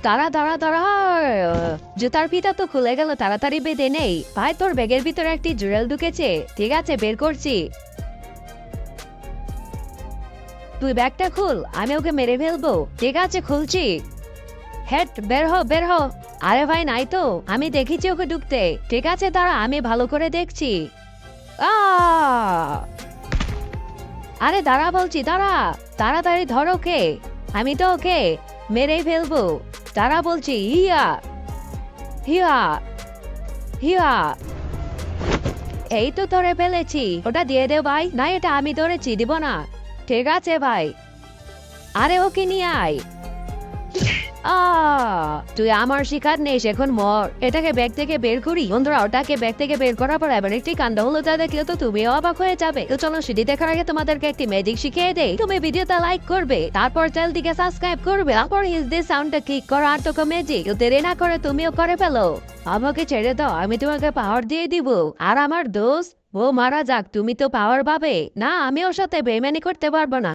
তারা দাঁড়া দাঁড়া, জুতার ফিতা তো খুলে গেল, তাড়াতাড়ি বেঁধে নেই। ভাই তোর ব্যাগের ভিতরে একটি জুয়েল ঢুকেছে। ঠিক আছে, বের করছি। তুই ব্যাগটা খুল, আমি ওকে মেরে ফেলবো। ঠিক আছে, খুলছি। হেড, বের হ বের হ। আরে ভাই নাই তো, আমি দেখেছি ওকে ঢুকতে। ঠিক আছে দাঁড়া, আমি ভালো করে দেখছি। আ আরে দাঁড়া বলছি, দাঁড়া। তাড়াতাড়ি ধর ওকে, আমি তো ওকে মেরেই ফেলবো। দাঁড়া বলছি। হিয়া হিয়া হিয়া। এই তো ধরে ফেলেছি। ওটা দিয়ে দে ভাই। না, এটা আমি ধরেছি, দিব না। ঠিক আছে ভাই। আরে ওকে নিয়ে আয়। তুই আমার শিকার নেই, এখন মর। এটাকে ব্যাগ থেকে বের করি। বন্ধুরা, ওটাকে ব্যাগ থেকে বের করার পর এবার একটি কাণ্ড হলো, যা দেখলে তো তুমিও অবাক হয়ে যাবে। তো চলো, সেটি দেখার আগে তোমাদেরকে একটি ম্যাজিক শিখিয়ে দেই। তুমি ভিডিওটা লাইক করবে, তারপর চ্যানেলটিকে সাবস্ক্রাইব করবে, তারপর হিজ দিয়ে সাউন্ডটা ক্লিক করো। আর তোকে ম্যাজিক দেরি না করে তুমিও করে ফেলো। আমাকে ছেড়ে দাও, আমি তোমাকে পাওয়ার দিয়ে দিব। আর আমার দোস্ত ও মারা যাক, তুমি তো পাওয়ার পাবে না। আমি ওর সাথে বেইমানি করতে পারবো না।